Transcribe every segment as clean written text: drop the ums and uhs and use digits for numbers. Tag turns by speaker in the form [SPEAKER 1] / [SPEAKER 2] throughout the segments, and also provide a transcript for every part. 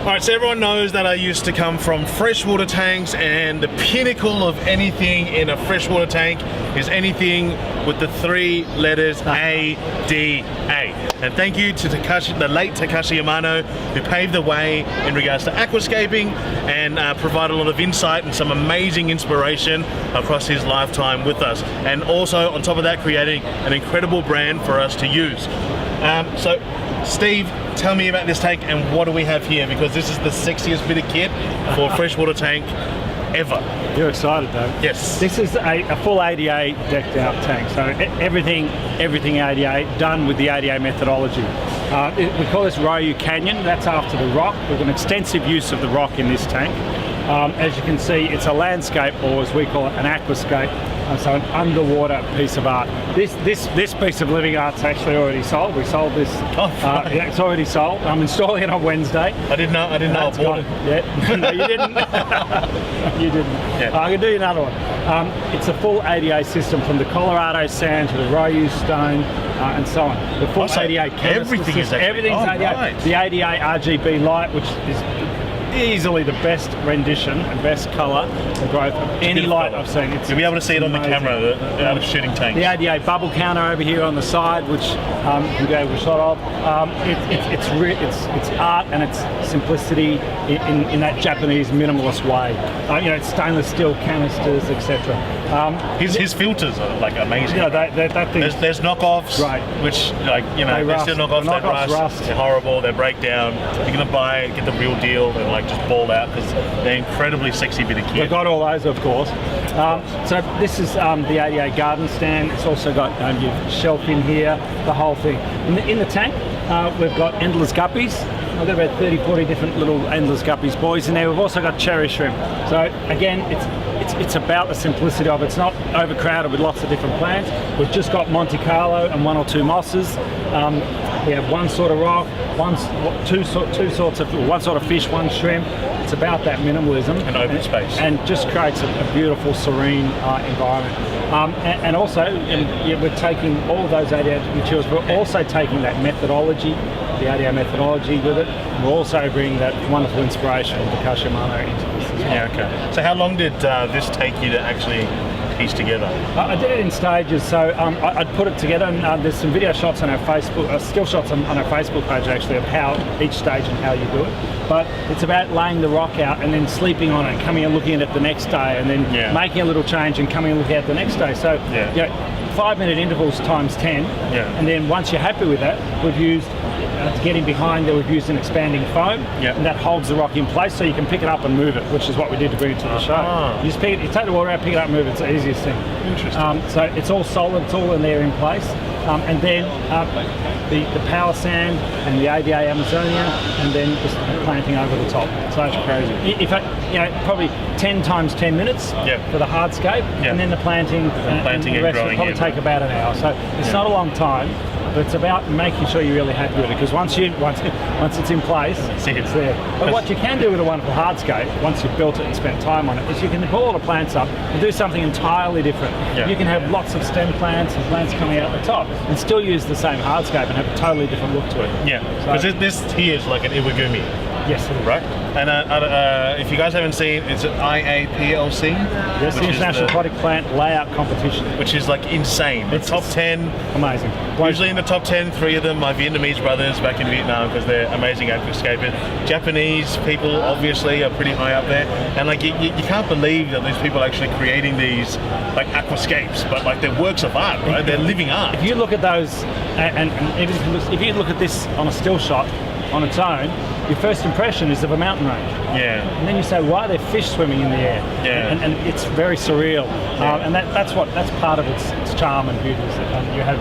[SPEAKER 1] Alright, so everyone knows that I used to come from freshwater tanks, and the pinnacle of anything in a freshwater tank is anything with the 3 letters ADA. And thank you to the late Takashi Yamano, who paved the way in regards to aquascaping and provided a lot of insight and some amazing inspiration across his lifetime with us. And also, on top of that, creating an incredible brand for us to use. So, Steve, tell me about this tank and what do we have here, because this is the sexiest bit of kit for a freshwater tank ever.
[SPEAKER 2] You're excited though.
[SPEAKER 1] Yes.
[SPEAKER 2] This is a full ADA decked out tank. So everything ADA, done with the ADA methodology. We call this Ryu Canyon. That's after the rock. We've got an extensive use of the rock in this tank. As you can see, it's a landscape, or as we call it, an aquascape. So an underwater piece of art. This piece of living art's actually already sold. We sold this. Yeah, it's already sold. I'm installing it on Wednesday.
[SPEAKER 1] I didn't know I bought it.
[SPEAKER 2] Yeah. No, you didn't. You didn't.
[SPEAKER 1] Yeah.
[SPEAKER 2] I can do you another one. It's a full ADA system, from the Colorado sand to the Ryu stone and so on. The full ADA
[SPEAKER 1] everything is
[SPEAKER 2] everything's ADA.
[SPEAKER 1] Right.
[SPEAKER 2] The ADA RGB light, which is easily the best rendition and best colour and growth of any light I've seen.
[SPEAKER 1] You'll be able to see it on the camera, the shooting tanks.
[SPEAKER 2] The ADA bubble counter over here on the side, which you gave a shot of. It's art and it's simplicity in that Japanese minimalist way. It's stainless steel canisters, etc.
[SPEAKER 1] His filters are like amazing.
[SPEAKER 2] That thing.
[SPEAKER 1] There's knockoffs,
[SPEAKER 2] right?
[SPEAKER 1] Which they're still knockoffs. They rust. They're horrible. They break down. You're gonna buy, get the real deal, and just ball out, because they're incredibly sexy bit of kit.
[SPEAKER 2] We've got all those, of course. So this is the ADA garden stand. It's also got your shelf in here, the whole thing. In the tank, we've got endless guppies. I've got about 30-40 different little endless guppies boys in there. We've also got cherry shrimp. So again, it's about the simplicity of it. It's not overcrowded with lots of different plants. We've just got Monte Carlo and 1 or 2 mosses. We have one sort of rock, one sort of fish, 1 shrimp. It's about that minimalism
[SPEAKER 1] and open space, and
[SPEAKER 2] just creates a beautiful, serene environment. And also, we're taking all of those ADA materials. We're also taking that methodology, the ADA methodology, with it. We're also bringing that wonderful inspiration of Takashi Yamano into this as well.
[SPEAKER 1] Yeah, okay. So how long did this take you to actually piece together?
[SPEAKER 2] I did it in stages. So I'd put it together, and there's some video shots on our Facebook, still shots on our Facebook page actually, of how each stage and how you do it. But it's about laying the rock out and then sleeping on it, coming and looking at it the next day, and then making a little change and coming and looking at it the next day. So 5-minute intervals times 10, and then once you're happy with that, we've used to get in behind there, we've used an expanding foam, and that holds the rock in place, so you can pick it up and move it, which is what we did to bring it to the show. You just pick it, you take the water out, pick it up, and move it. It's the easiest thing.
[SPEAKER 1] Interesting.
[SPEAKER 2] So it's all solid, it's all in there in place, and then the power sand and the ADA Amazonia, and then just planting over the top. So it's crazy. If probably 10 times 10 minutes for the hardscape, and then the planting, and the rest will probably take about an hour. So it's not a long time, but it's about making sure you're really happy with it, because once it's in place, it's there. But what you can do with a wonderful hardscape, once you've built it and spent time on it, is you can pull all the plants up and do something entirely different. You can have lots of stem plants and plants coming out the top, and still use the same hardscape and have a totally different look to it.
[SPEAKER 1] Yeah, because this here is like an iwagumi.
[SPEAKER 2] Yes, it is.
[SPEAKER 1] Right? And if you guys haven't seen, it's an IAPLC.
[SPEAKER 2] Yes, the International Aquatic Plant Layout Competition.
[SPEAKER 1] Which is like insane. The top 10.
[SPEAKER 2] Amazing.
[SPEAKER 1] Usually in the top 10, 3 of them are Vietnamese brothers back in Vietnam, because they're amazing aquascapers. Japanese people obviously are pretty high up there. And like you can't believe that there's people actually creating these like aquascapes, but like they're works of art, right? They're living art.
[SPEAKER 2] If you look at those, and if you look at this on a still shot on its own, your first impression is of a mountain range. And then you say, why are there fish swimming in the air? And it's very surreal. And that's part of its charm and beauty. You have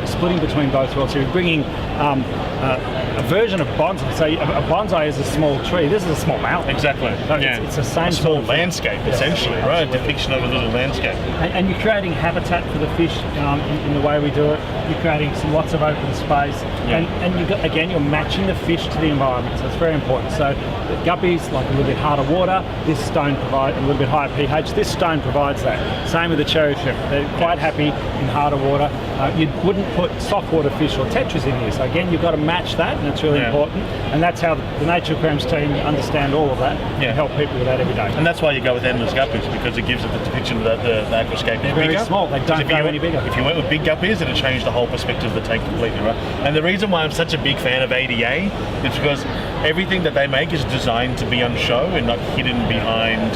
[SPEAKER 2] splitting between both worlds. So you're bringing a version of bonsai. So a bonsai is a small tree. This is a small mountain.
[SPEAKER 1] Exactly.
[SPEAKER 2] So it's the same
[SPEAKER 1] small landscape, essentially, right? A depiction of a little landscape.
[SPEAKER 2] And you're creating habitat for the fish in the way we do it. You're creating lots of open space. And and again, you're matching the fish to the environment, so it's very important. So the guppies like a little bit harder water. This stone provides a little bit higher pH. This stone provides that. Same with the cherry shrimp. They're quite happy in harder water. You wouldn't put soft water fish or tetras in here. So again, you've got to match that, and it's really important. And that's how the Nature Aquariums team understand all of that and help people with that every day.
[SPEAKER 1] And that's why you go with endless guppies, because it gives it the depiction of the aquascape.
[SPEAKER 2] They're very small. They don't go any bigger.
[SPEAKER 1] If you went with big guppies, it'd change the whole perspective of the tank completely, right? And the reason why I'm such a big fan of ADA is because everything that they make is designed to be on show and not hidden behind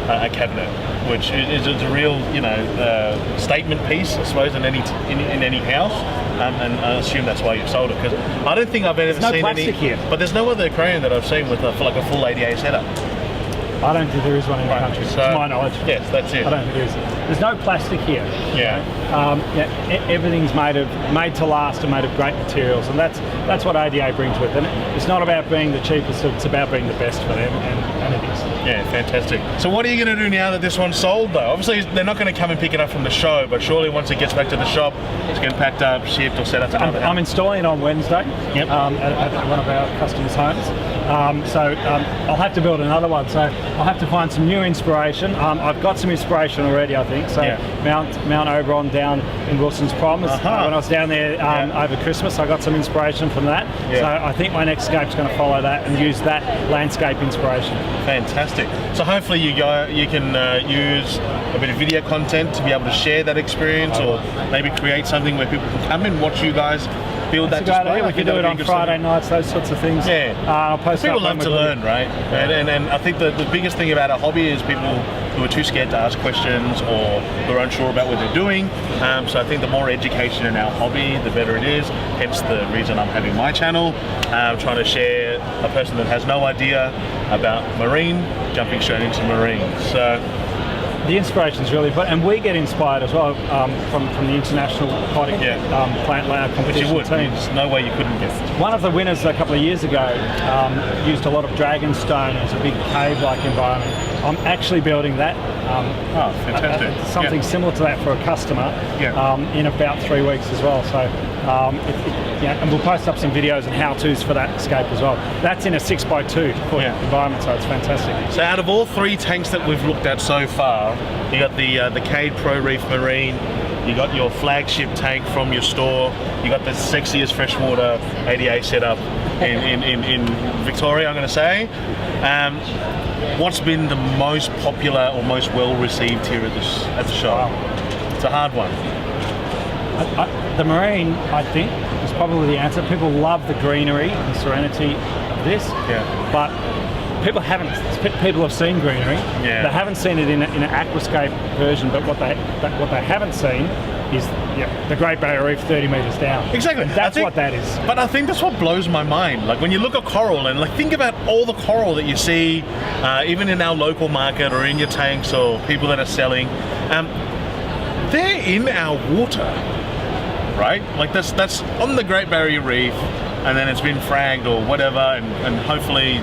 [SPEAKER 1] a cabinet, which is a real, statement piece, I suppose, in any house. And I assume that's why you've sold it, because I don't think I've ever seen any.
[SPEAKER 2] Here.
[SPEAKER 1] But there's no other aquarium that I've seen with a full ADA setup.
[SPEAKER 2] I don't think there is one in the country,
[SPEAKER 1] so,
[SPEAKER 2] to my knowledge.
[SPEAKER 1] Yes, that's it.
[SPEAKER 2] I don't think there is. There's no plastic here. Everything's made to last and made of great materials, and that's what ADA brings with it. It's not about being the cheapest; it's about being the best for them, and it is.
[SPEAKER 1] Yeah, fantastic. So what are you going to do now that this one's sold, though? Obviously, they're not going to come and pick it up from the show, but surely once it gets back to the shop, it's getting packed up, shipped, or set up.
[SPEAKER 2] I'm installing it on Wednesday at one of our customers' homes. I'll have to build another one. So I'll have to find some new inspiration. I've got some inspiration already, I think. So Mount Oberon down in Wilson's Prom. When I was down there over Christmas, I got some inspiration from that. So I think my next scape's going to follow that and use that landscape inspiration.
[SPEAKER 1] Fantastic. So hopefully you can use a bit of video content to be able to share that experience, or maybe create something where people can come and watch you guys build that display.
[SPEAKER 2] We can do it on Friday nights, those sorts of things. I'll post
[SPEAKER 1] people love to learn, right? And I think the biggest thing about a hobby is people who are too scared to ask questions or who are unsure about what they're doing. So I think the more education in our hobby, the better it is. Hence the reason I'm having my channel, trying to share a person that has no idea about marine, jumping straight into marine. So
[SPEAKER 2] the inspiration is really important, and we get inspired as well from the international aquatic plant layout competition teams.
[SPEAKER 1] There's no way you couldn't get it.
[SPEAKER 2] One of the winners a couple of years ago used a lot of dragon stone as a big cave-like environment. I'm actually building that.
[SPEAKER 1] Fantastic.
[SPEAKER 2] Something similar to that for a customer in about 3 weeks as well. So, and we'll post up some videos and how-tos for that escape as well. That's in a 6x2 environment, so it's fantastic.
[SPEAKER 1] So out of all 3 tanks that we've looked at so far, you got the Cade Pro Reef Marine, you got your flagship tank from your store, you got the sexiest freshwater ADA setup in Victoria, I'm going to say. What's been the most popular or most well received here at the show? Wow. It's a hard one.
[SPEAKER 2] The marine, I think, is probably the answer. People love the greenery and serenity of this, but people have seen greenery. They haven't seen it in an aquascape version, but what they haven't seen is the Great Barrier Reef 30 metres down.
[SPEAKER 1] Exactly.
[SPEAKER 2] That's what that is.
[SPEAKER 1] But I think that's what blows my mind. Like when you look at coral and think about all the coral that you see, even in our local market or in your tanks or people that are selling, they're in our water, right? Like that's on the Great Barrier Reef, and then it's been fragged or whatever, and hopefully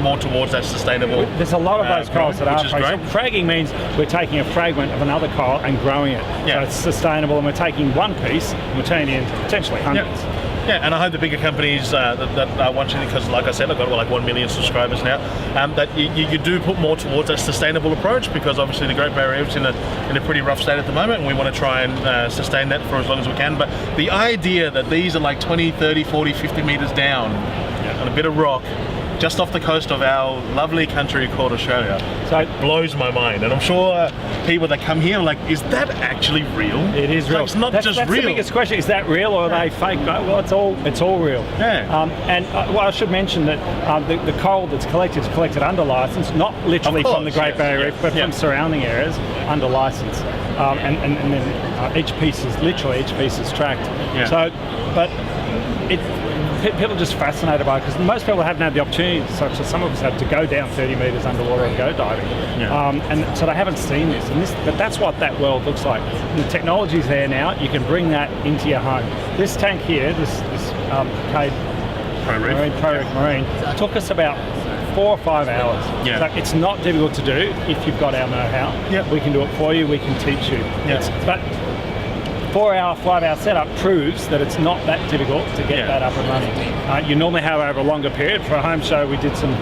[SPEAKER 1] more towards that sustainable.
[SPEAKER 2] There's a lot of those corals that are
[SPEAKER 1] fragged.
[SPEAKER 2] So fragging means we're taking a fragment of another coral and growing it. So it's sustainable, and we're taking one piece and we're turning it into potentially hundreds.
[SPEAKER 1] Yeah, and I hope the bigger companies that are watching, because like I said, I've got like 1 million subscribers now, that you do put more towards that sustainable approach, because obviously the Great Barrier Reef's in a pretty rough state at the moment, and we want to try and sustain that for as long as we can. But the idea that these are like 20, 30, 40, 50 meters down on a bit of rock, just off the coast of our lovely country called Australia, so it blows my mind. And I'm sure people that come here are like, is that actually real?
[SPEAKER 2] It is real.
[SPEAKER 1] It's not just real.
[SPEAKER 2] That's the biggest question. Is that real, or are they fake? Well, it's all real. I should mention that the coral that's collected is collected under license, not literally from the Great Barrier Reef, but from surrounding areas under license. And then each piece is tracked. So, but people are just fascinated by it, because most people haven't had the opportunity, such as some of us have, to go down 30 metres underwater and go diving. And so they haven't seen this. But that's what that world looks like. And the technology's there now. You can bring that into your home. This tank here, this Cade Pro Reef Marine, took us about 4 or 5 hours. So it's not difficult to do if you've got our know-how. We can do it for you. We can teach you. But 4-hour, 5-hour setup proves that it's not that difficult to get that up and running. You normally have over a longer period. For a home show, we did some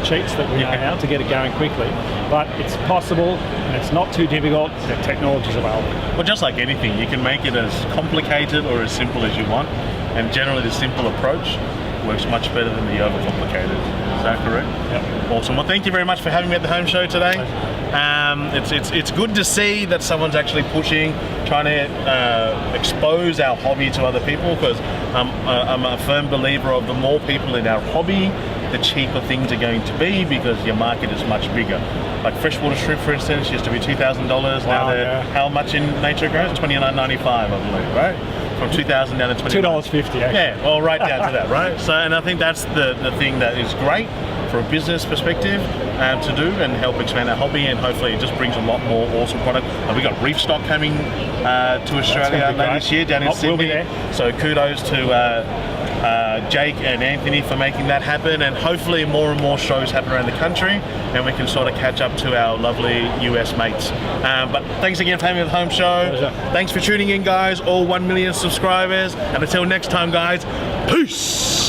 [SPEAKER 2] cheats that we know how to get it going quickly. But it's possible, and it's not too difficult. The technology's available.
[SPEAKER 1] Well, just like anything, you can make it as complicated or as simple as you want, and generally the simple approach works much better than the overcomplicated. Is that correct?
[SPEAKER 2] Yep.
[SPEAKER 1] Awesome. Well, thank you very much for having me at the home show today. It's good to see that someone's actually pushing, trying to expose our hobby to other people, because I'm a firm believer of the more people in our hobby, the cheaper things are going to be, because your market is much bigger. Like freshwater shrimp, for instance, used to be $2,000. Now they're how much in Nature Aquariums? $29.95, I believe, right? From $2,000 down to
[SPEAKER 2] $2.50.
[SPEAKER 1] Yeah, well, right down to that, right? So, and I think that's the thing that is great for a business perspective to do and help expand our hobby, and hopefully it just brings a lot more awesome product. We got reef stock coming to Australia later this year down in Sydney.
[SPEAKER 2] We'll be there.
[SPEAKER 1] So kudos to Jake and Anthony for making that happen, and hopefully more and more shows happen around the country and we can sort of catch up to our lovely US mates. But thanks again for having me at the home show.
[SPEAKER 2] Pleasure.
[SPEAKER 1] Thanks for tuning in, guys, all 1 million subscribers, and until next time, guys, peace.